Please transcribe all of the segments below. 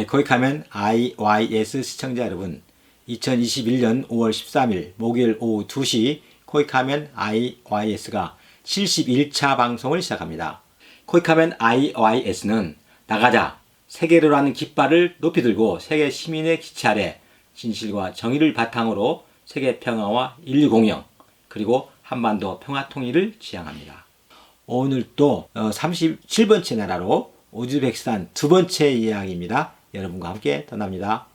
거익하면 IYS 시청자 여러분, 2021년 5월 13일 목요일 오후 2시 코익하면 IYS가 71차 방송을 시작합니다. 코익하면 IYS는 나가자, 세계로 라는 깃발을 높이 들고 세계 시민의 기치 아래 진실과 정의를 바탕으로 세계 평화와 인류 공영, 그리고 한반도 평화 통일을 지향합니다. 오늘 또 37번째 나라로 우즈베키스탄 두 번째 이야기입니다. 여러분과 함께 떠납니다.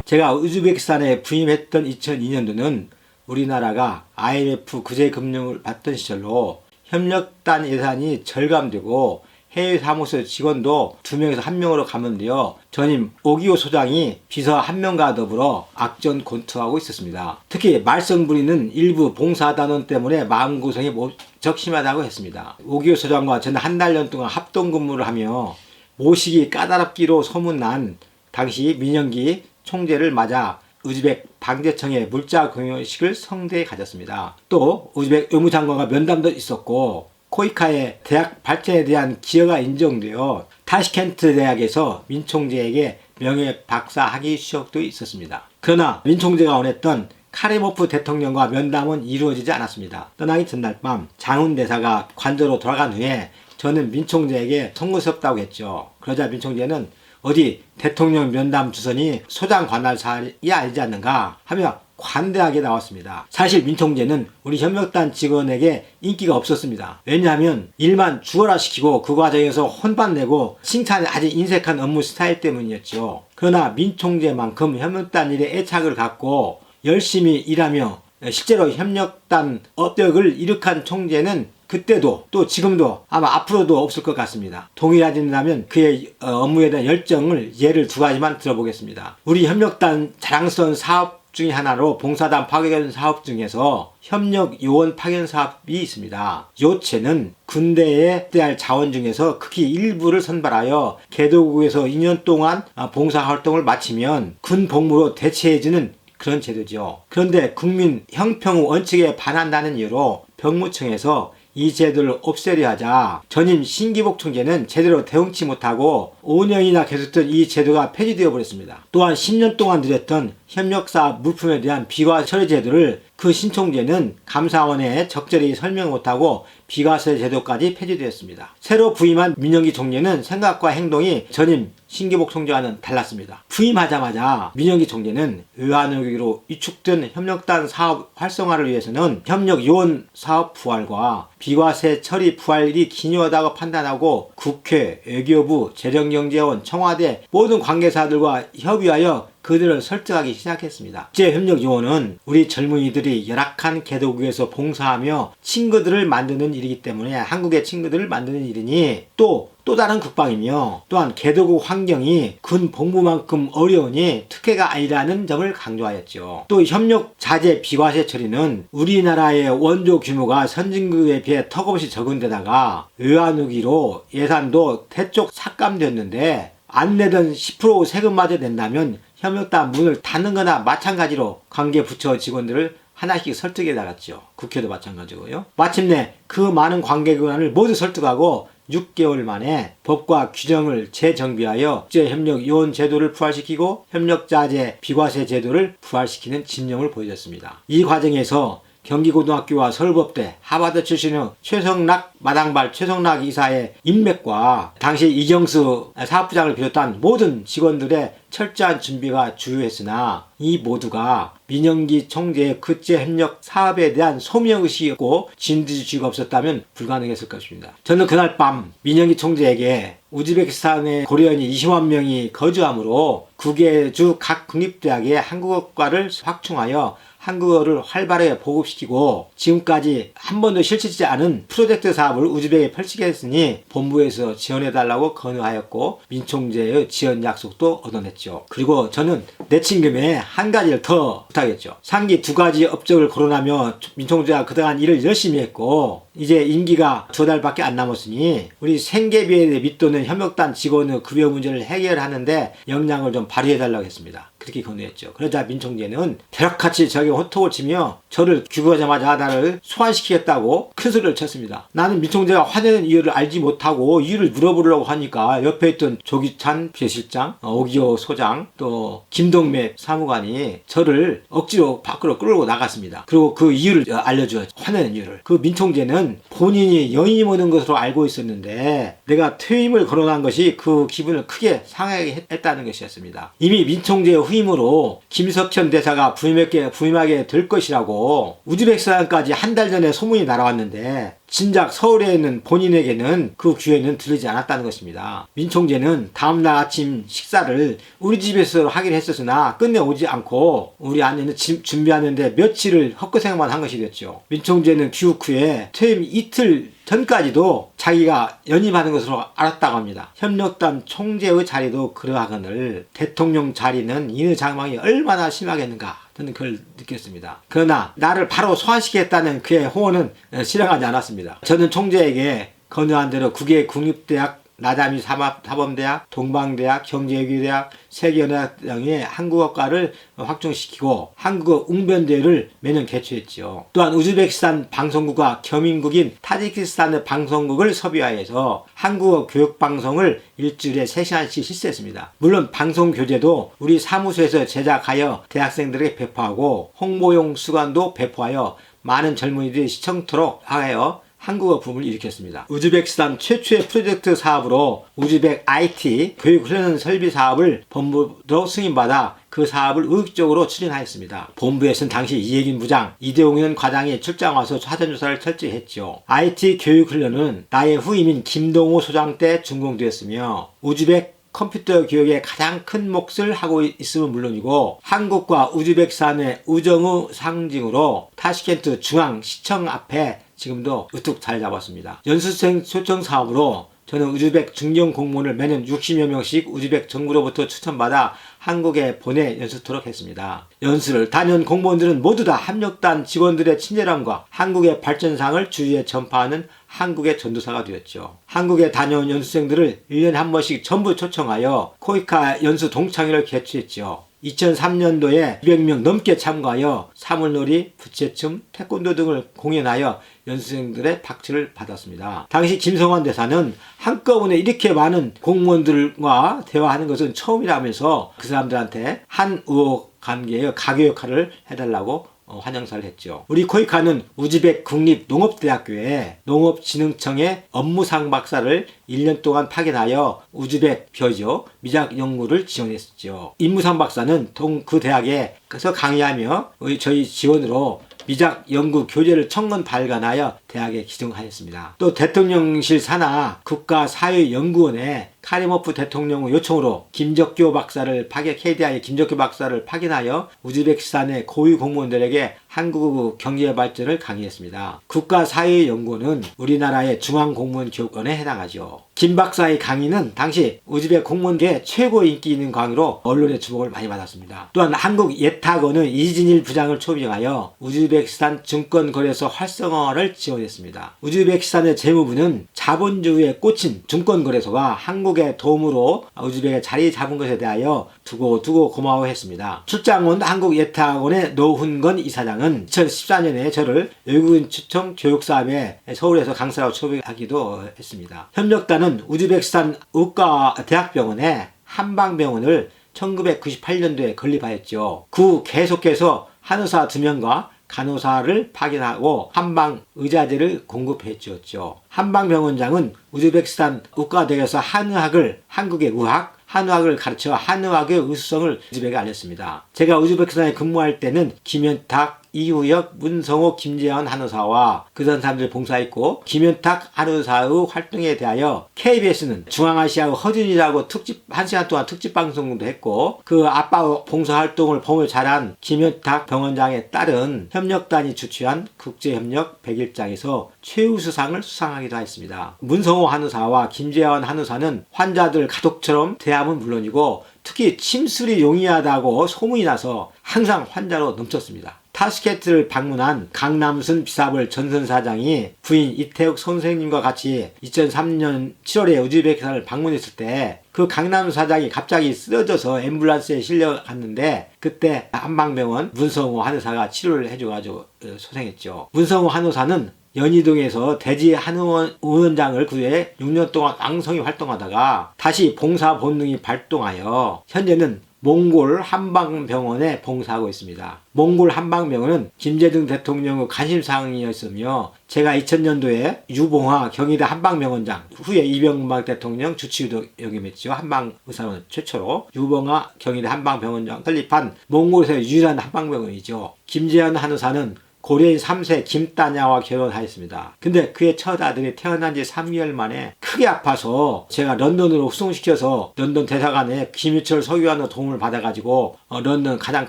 제가 우즈베키스탄에 부임했던 2002년도는 우리나라가 IMF 구제금융을 받던 시절로 협력단 예산이 절감되고 해외 사무소 직원도 2명에서 1명으로 감면되어 전임 오기오 소장이 비서 1명과 더불어 악전곤투하고 있었습니다. 특히 말썽 부리는 일부 봉사단원 때문에 마음고생이 무척 심하다고 했습니다. 오기오 소장과 저는 한 달여 동안 합동근무를 하며 모시기 까다롭기로 소문난 당시 민영기 총재를 맞아 우즈벡 방재청의 물자 공연식을 성대히 가졌습니다. 또 우즈벡 외무장관과 면담도 있었고 코이카의 대학 발전에 대한 기여가 인정되어 타시켄트 대학에서 민 총재에게 명예 박사 학위 수여도 있었습니다. 그러나 민 총재가 원했던 카리모프 대통령과 면담은 이루어지지 않았습니다. 떠나기 전날 밤 장훈 대사가 관저로 돌아간 후에 저는 민 총재에게 송구스럽다고 했죠. 그러자 민 총재는 어디 대통령 면담 주선이 소장 관할사이 아니지 않는가 하며 관대하게 나왔습니다. 사실 민 총재는 우리 협력단 직원에게 인기가 없었습니다. 왜냐하면 일만 죽어라 시키고 그 과정에서 혼밥 내고 칭찬이 아주 인색한 업무 스타일 때문이었죠. 그러나 민 총재만큼 협력단 일에 애착을 갖고 열심히 일하며 실제로 협력단 업적을 이룩한 총재는 그때도 또 지금도 아마 앞으로도 없을 것 같습니다. 동의하신다면 그의 업무에 대한 열정을 예를 두 가지만 들어보겠습니다. 우리 협력단 자랑스러운 사업 중에 하나로 봉사단 파견 사업 중에서 협력 요원 파견 사업이 있습니다. 요체는 군대에 대할 자원 중에서 극히 일부를 선발하여 개도국에서 2년 동안 봉사활동을 마치면 군 복무로 대체해주는 그런 제도죠. 그런데 국민 형평 원칙에 반한다는 이유로 병무청에서 이 제도를 없애려 하자 전임 신기복 총재는 제대로 대응치 못하고 5년이나 계속된 이 제도가 폐지되어 버렸습니다. 또한 10년 동안 들였던 협력사업 물품에 대한 비과 처리 제도를 그 신총재는 감사원에 적절히 설명 못하고 비과세 제도까지 폐지되었습니다. 새로 부임한 민영기 총재는 생각과 행동이 전임 신기복 총재와는 달랐습니다. 부임하자마자 민영기 총재는 외환위기로 위축된 협력단 사업 활성화를 위해서는 협력 요원 사업 부활과 비과세 처리 부활이 기요하다고 판단하고 국회, 외교부, 재정경제원, 청와대 모든 관계사들과 협의하여 그들을 설득하기 시작했습니다. 국제협력요원은 우리 젊은이들이 열악한 개도국에서 봉사하며 친구들을 만드는 일이기 때문에 한국의 친구들을 만드는 일이니 또 다른 국방이며 또한 개도국 환경이 군 복무만큼 어려우니 특혜가 아니라는 점을 강조하였죠. 또 협력 자재 비과세 처리는 우리나라의 원조 규모가 선진국에 비해 턱없이 적은 데다가 외환위기로 예산도 대쪽 삭감되었는데 안 내던 10% 세금마저 낸다면 협력단 문을 닫는 거나 마찬가지로 관계 부처 직원들을 하나씩 설득해 나갔죠. 국회도 마찬가지고요. 마침내 그 많은 관계기관을 모두 설득하고 6개월 만에 법과 규정을 재정비하여 국제협력요원 제도를 부활시키고 협력자재 비과세 제도를 부활시키는 진영을 보여줬습니다. 이 과정에서 경기고등학교와 서울법대, 하버드 출신의 최성락 마당발 최성락 이사의 인맥과 당시 이경수 사업부장을 비롯한 모든 직원들의 철저한 준비가 주요했으나 이 모두가 민영기 총재의 국제협력 사업에 대한 소명의식이었고 진두지휘가 없었다면 불가능했을 것입니다. 저는 그날 밤 민영기 총재에게 우즈베키스탄의 고려인이 20만 명이 거주하므로 9개 각 국립대학의 한국어과를 확충하여 한국어를 활발하게 보급시키고 지금까지 한 번도 실시되지 않은 프로젝트 사업을 우즈벡에 펼치게 했으니 본부에서 지원해달라고 건의하였고 민총재의 지원 약속도 얻어냈죠. 그리고 저는 내친 김에 한 가지를 더 부탁했죠. 상기 2가지 업적을 거론하며 민총재가 그동안 일을 열심히 했고 이제 임기가 2달밖에 안 남았으니 우리 생계비에 밑도는 협력단 직원의 급여 문제를 해결하는데 역량을 좀 발휘해달라고 했습니다. 그렇게 건의했죠. 그러자 민총재는 벼락같이 저에게 호통을 치며 저를 귀국하자마자 나를 소환시키겠다고 큰 소리를 쳤습니다. 나는 민총재가 화내는 이유를 알지 못하고 이유를 물어보려고 하니까 옆에 있던 조기찬 비서실장, 오기호 소장, 또 김동매 사무관이 저를 억지로 밖으로 끌고 나갔습니다. 그리고 그 이유를 알려줘요. 화내는 이유를. 그 민총재는 본인이 연임 오는 것으로 알고 있었는데 내가 퇴임을 거론한 것이 그 기분을 크게 상하게 했다는 것이었습니다. 이미 민총재의 후임으로 김석현 대사가 부임하게 될 것이라고 우즈베키스탄까지 한 달 전에 소문이 날아왔는데 진작 서울에 있는 본인에게는 그 기회는 들리지 않았다는 것입니다. 민총재는 다음날 아침 식사를 우리 집에서 하기로 했었으나 끝내 오지 않고 우리 아내는 준비하는데 며칠을 헛고생만 한 것이 됐죠. 민총재는 귀국 후에 퇴임 이틀 전까지도 자기가 연임하는 것으로 알았다고 합니다. 협력단 총재의 자리도 그러하거늘 대통령 자리는 인의 장망이 얼마나 심하겠는가 저는 그걸 느꼈습니다. 그러나 나를 바로 소환시키겠다는 그의 호언은 실행하지 않았습니다. 저는 총재에게 건의한 대로 국외 국립대학, 나다미 사범대학, 동방대학, 경제외교대학, 세계연대학 등의 한국어과를 확충시키고 한국어 웅변대회를 매년 개최했죠. 또한 우즈베키스탄 방송국과 겸임국인 타지키스탄의 방송국을 섭외하여서 한국어 교육방송을 일주일에 3시간씩 실시했습니다. 물론 방송교재도 우리 사무소에서 제작하여 대학생들에게 배포하고 홍보용 수간도 배포하여 많은 젊은이들이 시청토록 하여 한국어 붐을 일으켰습니다. 우즈베키스탄 최초의 프로젝트 사업으로 우즈벡 IT 교육훈련 설비 사업을 본부로 승인받아 그 사업을 의욕적으로 추진하였습니다. 본부에서는 당시 이혜균 부장, 이대용현 과장이 출장 와서 사전조사를 철저히 했죠. IT 교육훈련은 나의 후임인 김동호 소장 때 준공되었으며 우즈벡 컴퓨터 교육에 가장 큰 몫을 하고 있음은 물론이고 한국과 우즈베키스탄의 우정의 상징으로 타시켄트 중앙시청 앞에 지금도 우뚝 자리 잡았습니다. 연수생 초청 사업으로 저는 우즈벡 중견 공무원을 매년 60여 명씩 우즈벡 정부로부터 추천받아 한국에 보내 연수토록 했습니다. 연수를 다녀온 공무원들은 모두 다 협력단 직원들의 친절함과 한국의 발전상을 주위에 전파하는 한국의 전도사가 되었죠. 한국에 다녀온 연수생들을 1년에 한 번씩 전부 초청하여 코이카 연수 동창회를 개최했죠. 2003년도에 200명 넘게 참가하여 사물놀이, 부채춤, 태권도 등을 공연하여 연수생들의 박수를 받았습니다. 당시 김성환 대사는 한꺼번에 이렇게 많은 공무원들과 대화하는 것은 처음이라면서 그 사람들한테 한우호 관계의 가교 역할을 해달라고 환영사를 했죠. 우리 코이카는 우즈벡 국립농업대학교에 농업진흥청의 업무상 박사를 1년 동안 파견하여 우즈벡 벼죠 미작 연구를 지원했었죠. 임무상 박사는 그 대학에서 강의하며 저희 지원으로 미작 연구 교재를 천권 발간하여 대학에 기증하였습니다. 또 대통령실 산하 국가사회연구원에 카리모프 대통령의 요청으로 김적교 박사를 KDI의 김적교 박사를 파견하여 우즈베키스탄의 고위 공무원들에게 한국 경제 발전을 강의했습니다. 국가사회연구원은 우리나라의 중앙공무원교육원에 해당하죠. 김 박사의 강의는 당시 우즈벡 공무원계 최고 인기 있는 강의로 언론의 주목을 많이 받았습니다. 또한 한국예탁원은 이진일 부장을 초빙하여 우즈베키스탄 증권거래소 활성화를 지원했습니다. 우즈베키스탄의 재무부는 자본주의에 꽂힌 증권거래소가 한국의 도움으로 우즈벡에 자리 잡은 것에 대하여 두고 고마워했습니다. 출장 온 한국예탁원의 노훈건 이사장은 2014년에 저를 외국인 추천 교육사업에 서울에서 강사로 초빙하기도 했습니다. 협력단은 우즈베키스탄 의과대학병원에 한방병원을 1998년도에 건립하였죠. 그 계속해서 한의사 2명과 간호사를 파견하고 한방 의자재를 공급해 주었죠. 한방병원장은 우즈베키스탄 의과대학에서 한의학을 한국의 의학, 한의학을 가르쳐 한의학의 의수성을 우즈벡에 알렸습니다. 제가 우즈베키스탄에 근무할 때는 김현탁, 이우혁, 문성호, 김재현 한의사와 그런 사람들 봉사했고 김현탁 한의사의 활동에 대하여 KBS는 중앙아시아의 허준이라고 1시간 동안 특집 방송도 했고 그 아빠 봉사활동을 보며 자란 김현탁 병원장에 따른 협력단이 주최한 국제협력 100일장에서 최우수상을 수상하기도 했습니다. 문성호 한의사와 김재현 한의사는 환자들 가족처럼 대함은 물론이고 특히 침술이 용이하다고 소문이 나서 항상 환자로 넘쳤습니다. 타슈켄트를 방문한 강남순 비사벌 전선사장이 부인 이태욱 선생님과 같이 2003년 7월에 우즈베키스탄을 방문했을 때 그 강남 사장이 갑자기 쓰러져서 앰뷸런스에 실려갔는데 그때 한방병원 문성호 한의사가 치료를 해줘가지고 소생했죠. 문성호 한의사는 연희동에서 대지 한의원장을 구해 6년 동안 왕성히 활동하다가 다시 봉사 본능이 발동하여 현재는 몽골 한방병원에 봉사하고 있습니다. 몽골 한방병원은 김대중 대통령의 관심사항이었으며 제가 2000년도에 유봉화 경희대 한방병원장 후에 이명박 대통령 주치의도 역임했죠. 한방의사원 최초로 유봉화 경희대 한방병원장 설립한 몽골에서 유일한 한방병원이죠. 김재현 한의사는 고려인 3세 김따냐와 결혼하였습니다. 근데 그의 첫 아들이 태어난 지 3개월 만에 크게 아파서 제가 런던으로 후송시켜서 런던 대사관에 김유철 서기관의 도움을 받아가지고 런던 가장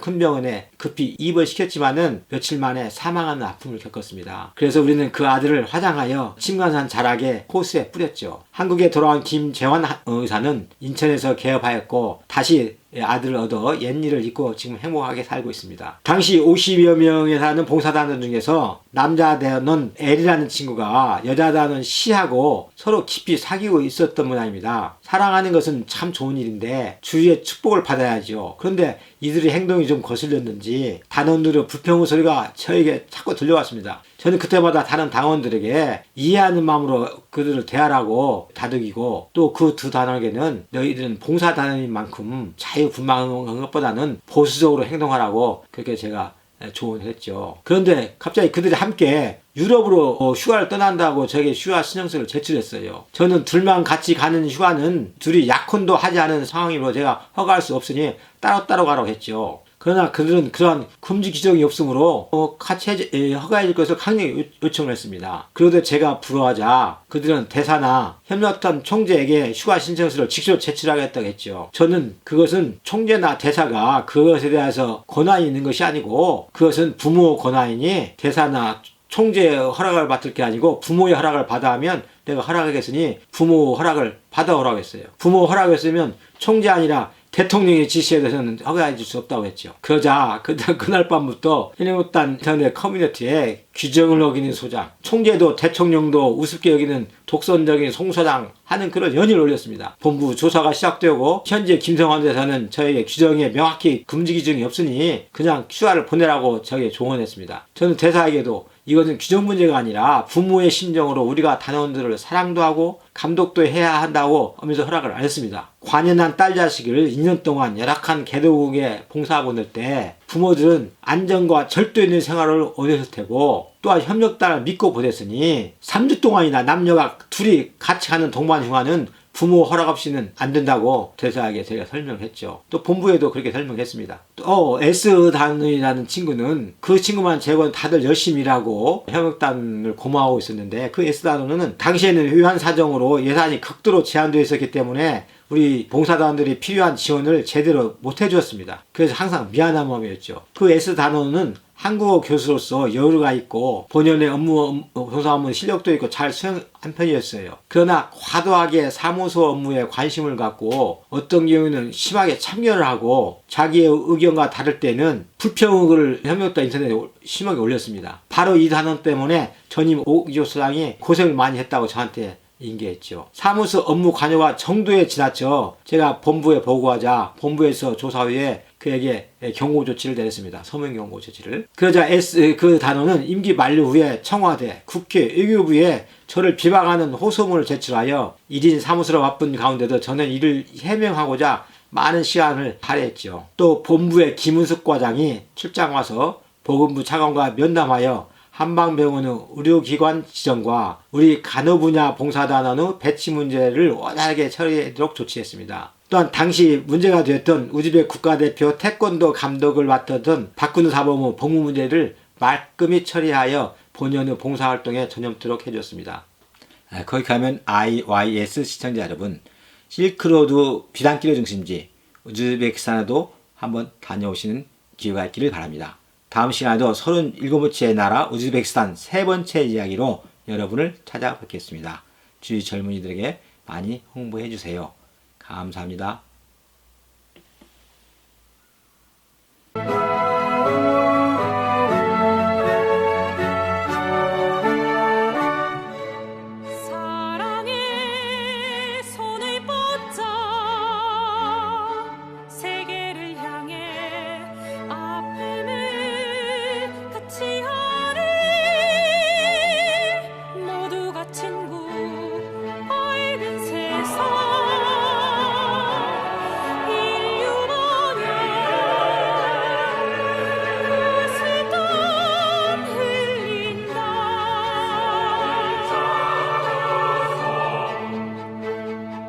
큰 병원에 급히 입을 시켰지만은 며칠 만에 사망하는 아픔을 겪었습니다. 그래서 우리는 그 아들을 화장하여 침관산 자락에 호수에 뿌렸죠. 한국에 돌아온 김재환 의사는 인천에서 개업하였고 다시 아들을 얻어 옛일을 잊고 지금 행복하게 살고 있습니다. 당시 50여 명에 사는 봉사단원 중에서 남자단원 L이라는 친구가 여자단원 C하고 서로 깊이 사귀고 있었던 모양입니다. 사랑하는 것은 참 좋은 일인데 주위의 축복을 받아야죠. 그런데 이들의 행동이 좀 거슬렸는지 단원들의 불평의 소리가 저에게 자꾸 들려왔습니다. 저는 그때마다 다른 당원들에게 이해하는 마음으로 그들을 대하라고 다독이고 또 그 두 단원에게는 너희들은 봉사단원인 만큼 자유분방한 것보다는 보수적으로 행동하라고 그렇게 제가 조언을 했죠. 그런데 갑자기 그들이 함께 유럽으로 휴가를 떠난다고 저에게 휴가 신청서를 제출했어요. 저는 둘만 같이 가는 휴가는 둘이 약혼도 하지 않은 상황이므로 제가 허가할 수 없으니 따로따로 가라고 했죠. 그러나 그들은 그러한 금지 규정이 없으므로 같이 허가해줄 것을 강력히 요청을 했습니다. 그런데 제가 불허하자 그들은 대사나 협력단 총재에게 휴가 신청서를 직접 제출하겠다고 했죠. 저는 그것은 총재나 대사가 그것에 대해서 권한이 있는 것이 아니고 그것은 부모 권한이니 대사나 총재의 허락을 받을 게 아니고 부모의 허락을 받아 하면 내가 허락하겠으니 부모 허락을 받아오라고 했어요. 부모 허락을 했으면 총재 아니라 대통령의 지시에 대해서는 허가해 줄 수 없다고 했죠. 그러자 그날 밤부터 현행업단 인터넷 커뮤니티에 규정을 어기는 소장, 총재도 대통령도 우습게 여기는 독선적인 송소장 하는 글을 연일 올렸습니다. 본부 조사가 시작되고 현재 김성환 대사는 저에게 규정에 명확히 금지 규정이 없으니 그냥 휴가를 보내라고 저에게 조언했습니다. 저는 대사에게도 이것은 규정 문제가 아니라 부모의 심정으로 우리가 단원들을 사랑도 하고 감독도 해야 한다고 하면서 허락을 안 했습니다. 관연한 딸 자식을 2년 동안 열악한 개도국에 봉사 보낼 때 부모들은 안정과 절도 있는 생활을 원했을 테고 또한 협력단을 믿고 보냈으니 3주 동안이나 남녀가 둘이 같이 가는 동반 휴가는 부모 허락 없이는 안 된다고 대사에게 제가 설명을 했죠. 또 본부에도 그렇게 설명했습니다. 또 S단이라는 친구는 그 친구만 제건 다들 열심히 일하고 협력단을 고마워하고 있었는데 그 S단원은 당시에는 위한 사정으로 예산이 극도로 제한되어 있었기 때문에 우리 봉사단원들이 필요한 지원을 제대로 못 해주었습니다. 그래서 항상 미안한 마음이었죠. 그 S단원은 한국어 교수로서 여유가 있고 본연의 봉사 업무 실력도 있고 잘 수행한 편이었어요. 그러나 과도하게 사무소 업무에 관심을 갖고 어떤 경우에는 심하게 참견을 하고 자기의 의견과 다를 때는 불평을 협력단 인터넷에 심하게 올렸습니다. 바로 이 단원 때문에 전임 오기조 소장이 고생을 많이 했다고 저한테 인계했죠. 사무소 업무 관여가 정도에 지났죠. 제가 본부에 보고하자 본부에서 조사 후에 그에게 경고 조치를 내렸습니다. 서명 경고 조치를. 그러자 그 단원은 임기 만료 후에 청와대, 국회, 외교부에 저를 비방하는 호소문을 제출하여 1인 사무소로 바쁜 가운데도 저는 이를 해명하고자 많은 시간을 할애했죠. 또 본부의 김은숙 과장이 출장 와서 보건부 차관과 면담하여 한방병원의 의료기관 지정과 우리 간호 분야 봉사단원의 배치 문제를 원활하게 처리하도록 조치했습니다. 또한 당시 문제가 되었던 우즈벡 국가대표 태권도 감독을 맡았던 박근우 사범의 법무 문제를 말끔히 처리하여 본연의 봉사활동에 전념토록 해줬습니다. 거기 가면 IYS 시청자 여러분, 실크로드 비단길의 중심지 우즈베키스탄에도 한번 다녀오시는 기회가 있기를 바랍니다. 다음 시간에도 37번째 나라 우즈베키스탄 세 번째 이야기로 여러분을 찾아뵙겠습니다. 주위 젊은이들에게 많이 홍보해 주세요. 감사합니다. 친구